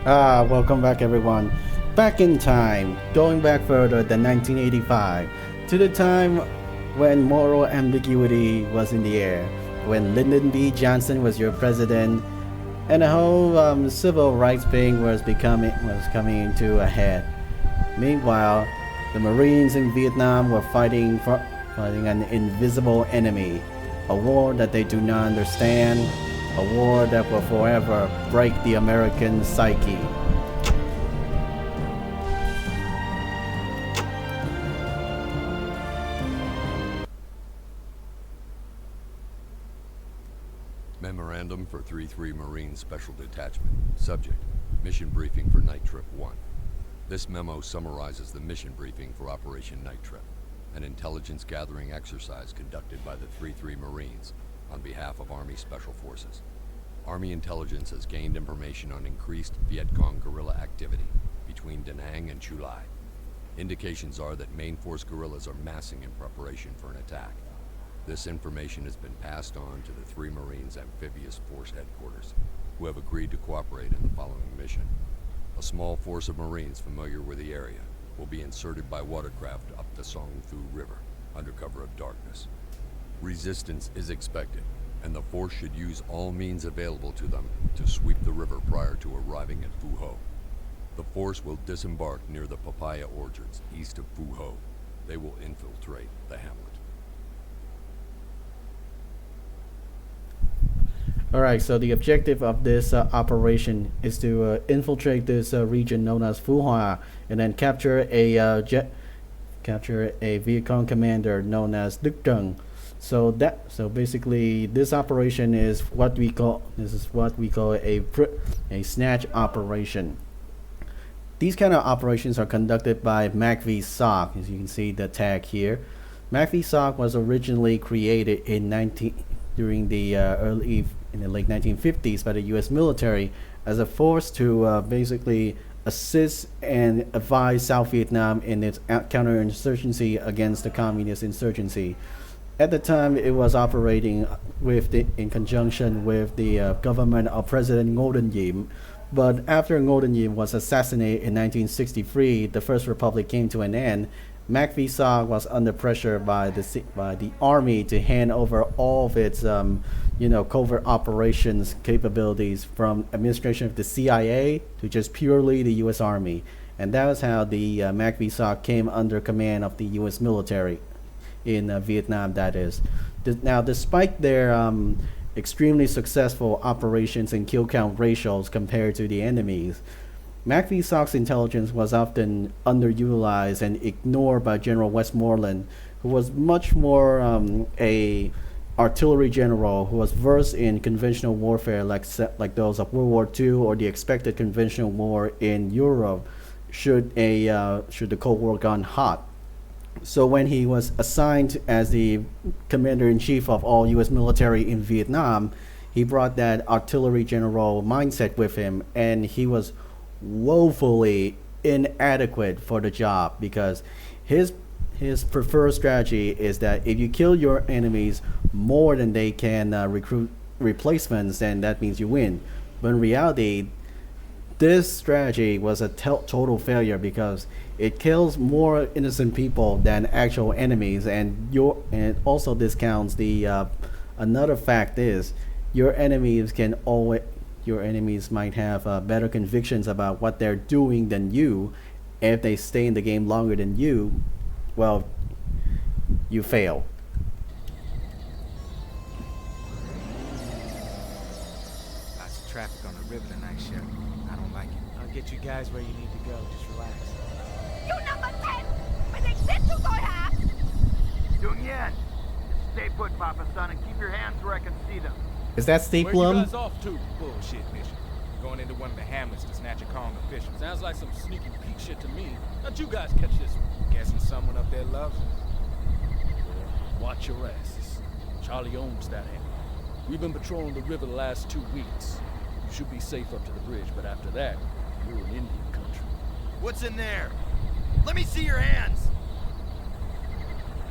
Welcome back everyone. Back in time, going back further than 1985, to the time when moral ambiguity was in the air, when Lyndon B. Johnson was your president, and the whole civil rights thing was coming into a head. Meanwhile, the Marines in Vietnam were fighting an invisible enemy, a war that they do not understand, a war that will forever break the American psyche. Memorandum for 3-3 Marine Special Detachment. Subject: Mission Briefing for Night Trip 1. This memo summarizes the mission briefing for Operation Night Trip, an intelligence gathering exercise conducted by the 3-3 Marines on behalf of Army Special Forces. Army intelligence has gained information on increased Viet Cong guerrilla activity between Da Nang and Chu Lai. Indications are that main force guerrillas are massing in preparation for an attack. This information has been passed on to the 3 Marines Amphibious Force Headquarters, who have agreed to cooperate in the following mission. A small force of Marines familiar with the area will be inserted by watercraft up the Song Thu River under cover of darkness. Resistance is expected, and the force should use all means available to them to sweep the river prior to arriving at Phu Hoa. The force will disembark near the papaya orchards east of Phu Hoa. They will infiltrate the hamlet. Alright, so the objective of this operation is to infiltrate this region known as Phu Hoa and then capture a Viet Cong commander known as Duc Tran. So basically this operation is what we call a snatch operation. These kind of operations are conducted by MACV-SOG, as you can see the tag here. MACV-SOG was originally created during the in the late 1950s by the U.S. military as a force to basically assist and advise South Vietnam in its counterinsurgency against the communist insurgency. At the time, it was operating in conjunction with the government of President Ngo Dinh Diem. But after Ngo Dinh Diem was assassinated in 1963, the First Republic came to an end. MACV-SOG was under pressure by the army to hand over all of its covert operations capabilities from administration of the CIA to just purely the U.S. Army, and that was how the MACV-SOG came under command of the U.S. military in Vietnam. That is, now despite their extremely successful operations and kill count ratios compared to the enemies, MACV-SOG's intelligence was often underutilized and ignored by General Westmoreland, who was much more a artillery general who was versed in conventional warfare like those of World War II or the expected conventional war in Europe should the Cold War gone hot. So when he was assigned as the commander-in-chief of all U.S. military in Vietnam, he brought that artillery general mindset with him, and he was woefully inadequate for the job because his preferred strategy is that if you kill your enemies more than they can recruit replacements, then that means you win. But in reality, this strategy was a total failure because it kills more innocent people than actual enemies, and also discounts the another fact is your enemies might have better convictions about what they're doing than you. If they stay in the game longer than you, well, you fail. Lots of traffic on the river tonight, Sheriff. I don't like it. I'll get you guys where you need to go. Just relax. You number 10! Mày định giết chúng tôi hả? Doing Yen. Stay put, Papa Son, and keep your hands where I can see them. Is that Steve Where you Plum? guys off to? Bullshit mission. Going into one of the hamlets to snatch a Kong official. Sounds like some sneaky peek shit to me. How'd you guys catch this one? Guessing someone up there loves it. Well, watch your asses. Charlie owns that hamlet. We've been patrolling the river the last 2 weeks. You should be safe up to the bridge, but after that, you're in Indian country. What's in there? Let me see your hands!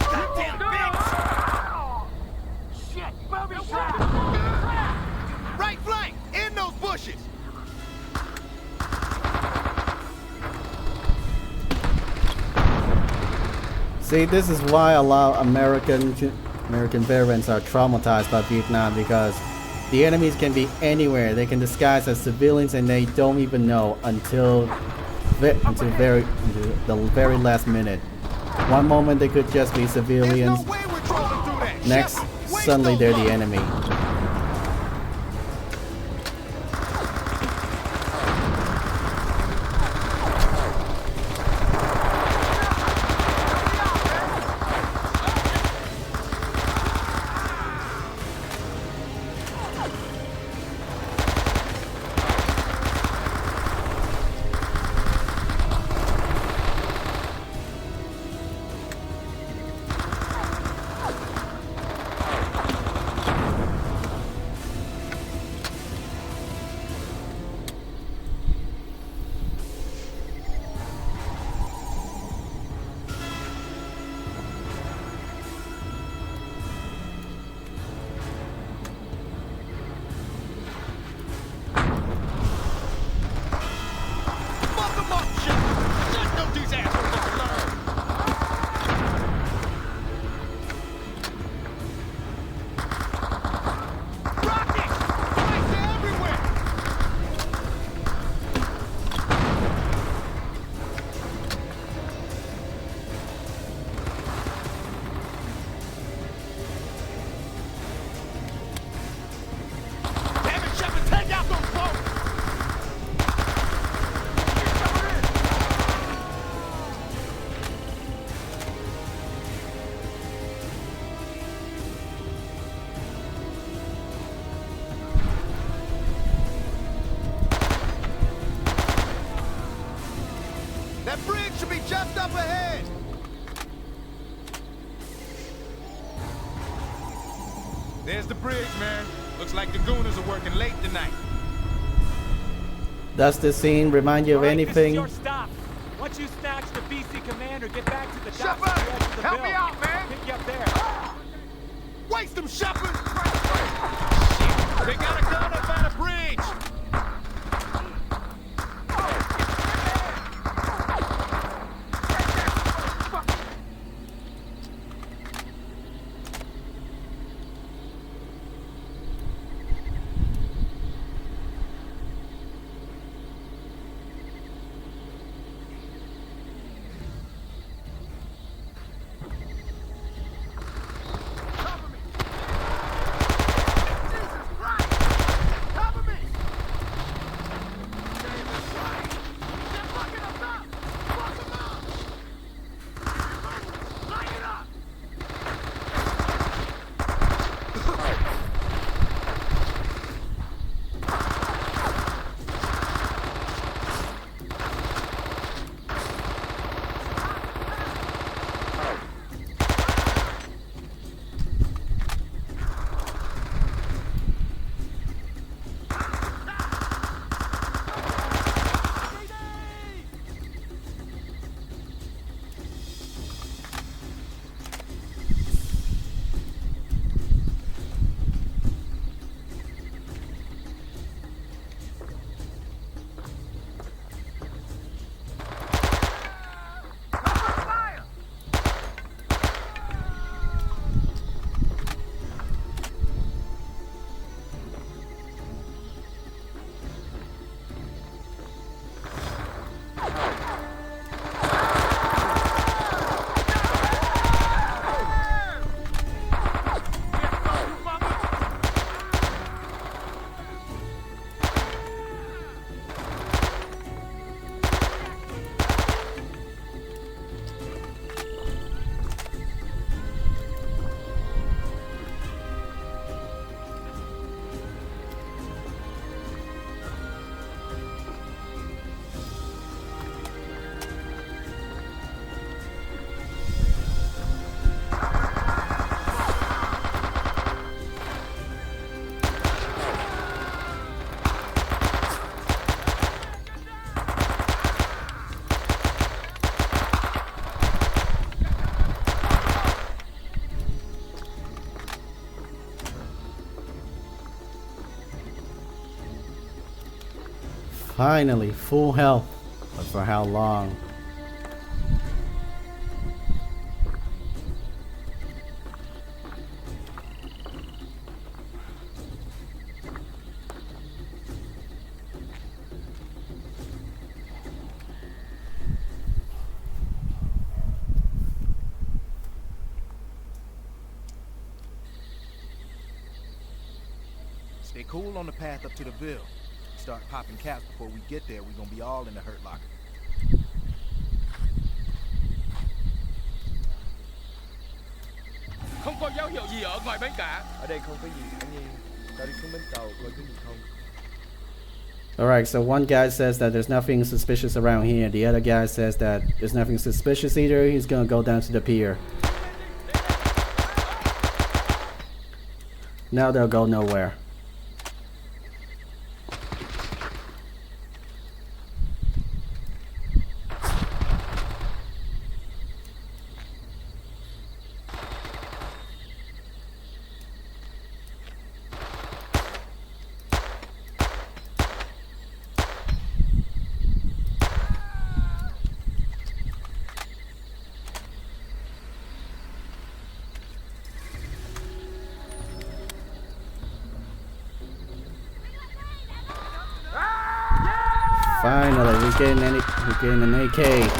Goddamn bitch! Shit! Booby trap! Right flank! In those bushes! See, this is why a lot of American veterans are traumatized by Vietnam, because the enemies can be anywhere. They can disguise as civilians and they don't even know until the very last minute. One moment they could just be civilians. Next, suddenly they're the enemy. That bridge should be just up ahead! There's the bridge, man. Looks like the Gooners are working late tonight. Does this scene remind you of anything? This is your stop. Once you snatch the BC commander, get back to the docks Shepard! at the edge of the Help bill. me out, man! Pick you up there. Waste them, Shepard! They got a gun up by the bridge! Finally, full health. But for how long? Stay cool on the path up to the Ville. Start popping caps before we get there. We're gonna be all in the hurt locker. Không có dấu hiệu gì ở ngoài bến cả. Ở đây không có gì anh Nhi. Tao đi xuống bến tàu coi có gì không. Alright, so one guy says that there's nothing suspicious around here. The other guy says that there's nothing suspicious either. He's gonna go down to the pier. Now they'll go nowhere. Finally, we're getting an AK.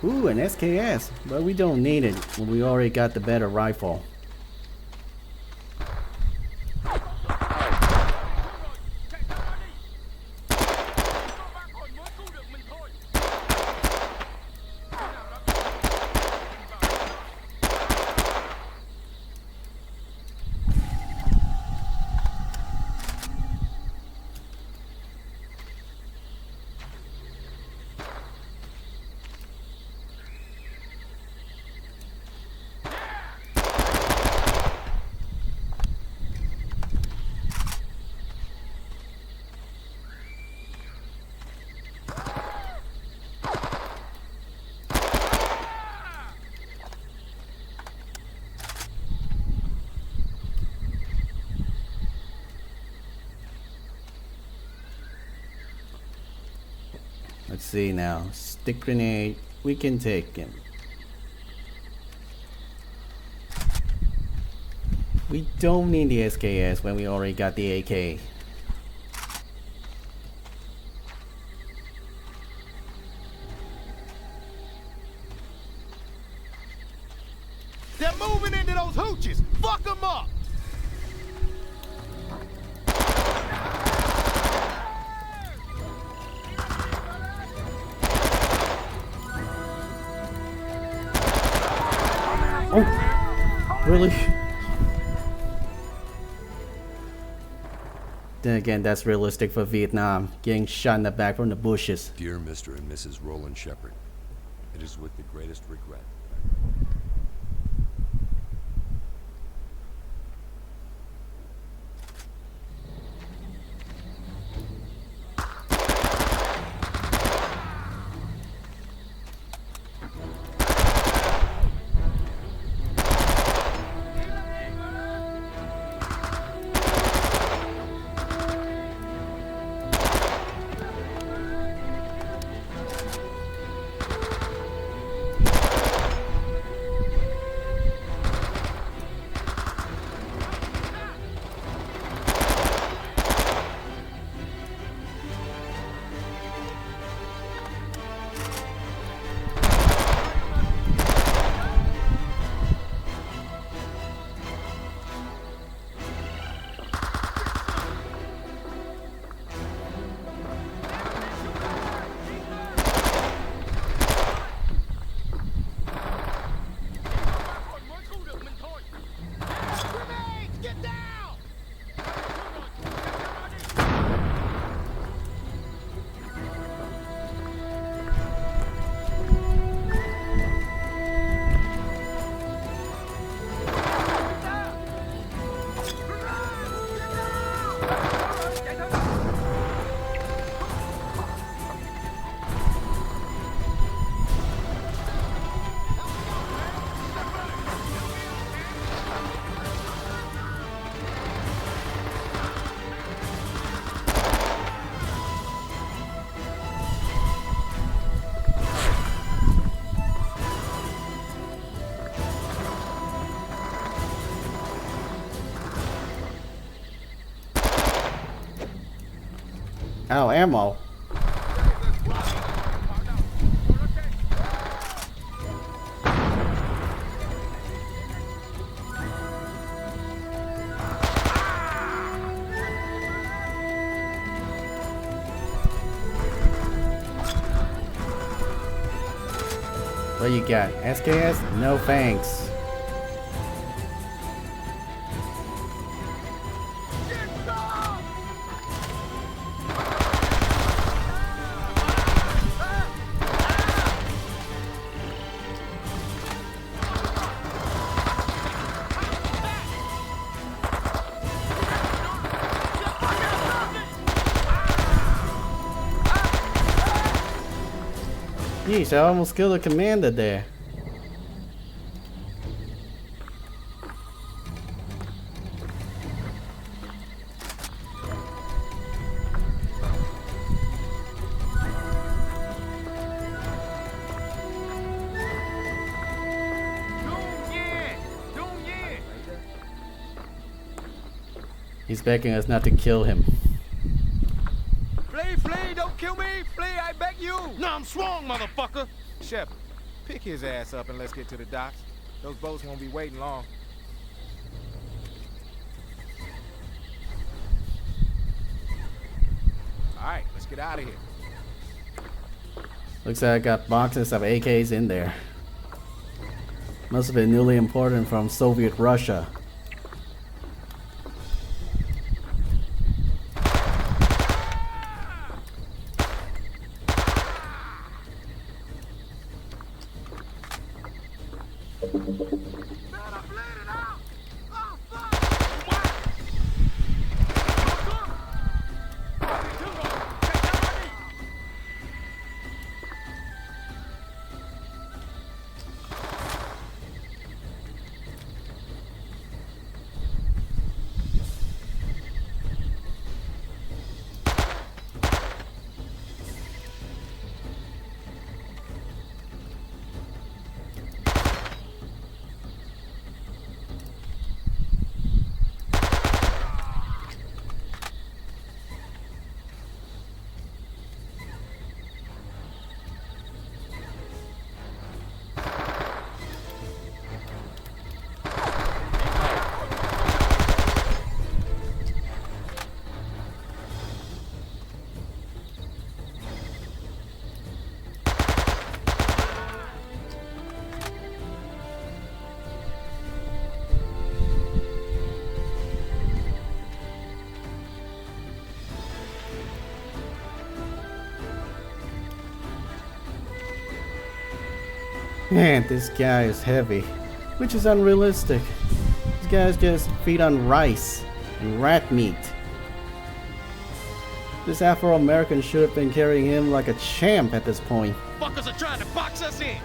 Ooh, an SKS, but we don't need it when we already got the better rifle. Let's see now. Stick grenade. We can take him. We don't need the SKS when we already got the AK. They're moving into those hooches. Fuck them up. Oh, really? Then again, that's realistic for Vietnam, getting shot in the back from the bushes. Dear Mr. and Mrs. Roland Shepard, it is with the greatest regret. Out of ammo. What you got? SKS? No thanks. Yeesh, I almost killed the commander there. He's begging us not to kill him. Flee, don't kill me! Flee, I beg you! No, I'm strong, motherfucker! Shepard, pick his ass up and let's get to the docks. Those boats won't be waiting long. Alright, let's get out of here. Looks like I got boxes of AKs in there. Must have been newly imported from Soviet Russia. Man, this guy is heavy, which is unrealistic. This guy's just feed on rice and rat meat. This Afro-American should have been carrying him like a champ at this point. Fuckers are trying to box us in!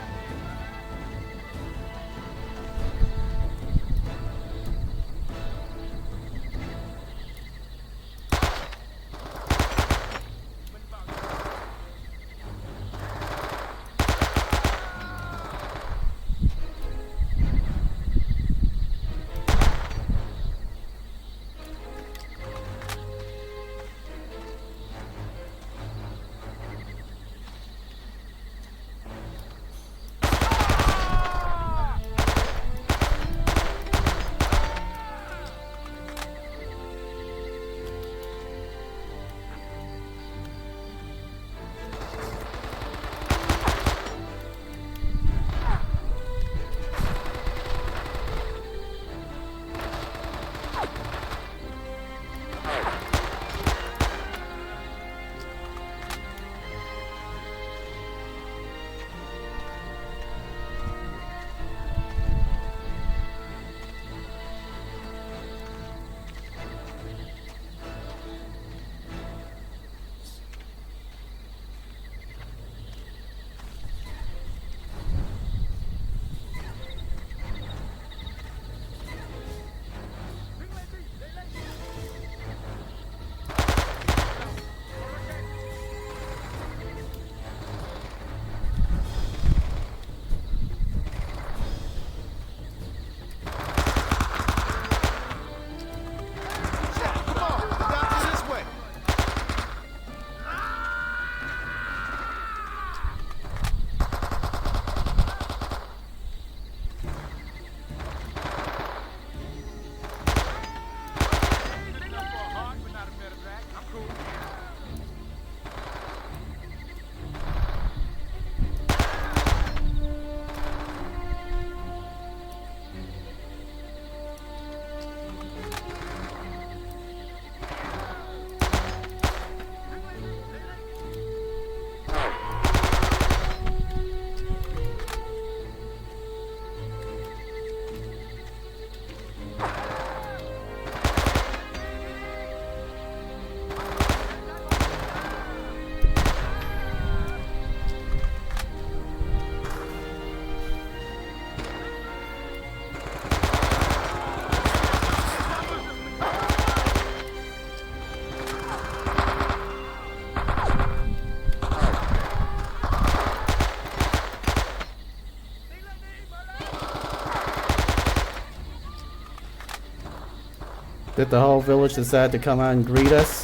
Did the whole village decide to come out and greet us?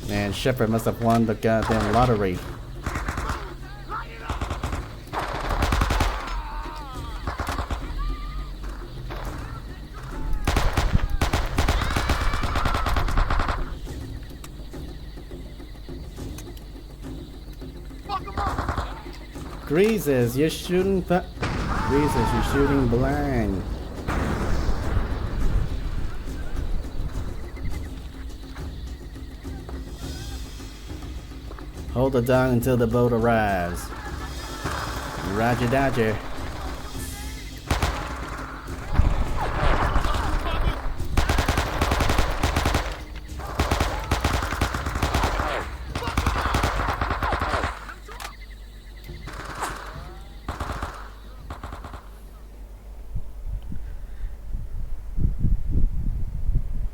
Man, Shepard must have won the goddamn lottery. Greases, you're shooting Greases, you're shooting blind. Hold it down until the boat arrives. Roger Dodger.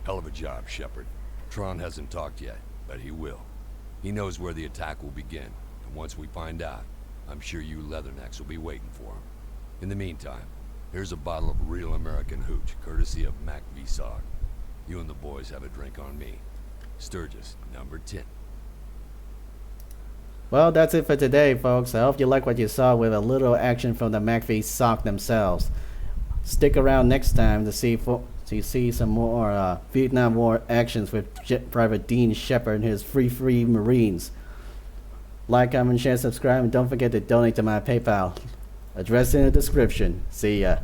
Hell of a job, Shepard. Tran hasn't talked yet, but he will. He knows where the attack will begin, and once we find out, I'm sure you leathernecks will be waiting for him. In the meantime, here's a bottle of real American hooch, courtesy of MACV-SOG. You and the boys have a drink on me. Sturgis, number 10. Well, that's it for today, folks. I hope you like what you saw with a little action from the MACV-SOG themselves. Stick around next time to see some more Vietnam War actions with Private Dean Shepard and his free Marines. Like, comment, share, subscribe, and don't forget to donate to my PayPal. Address in the description. See ya.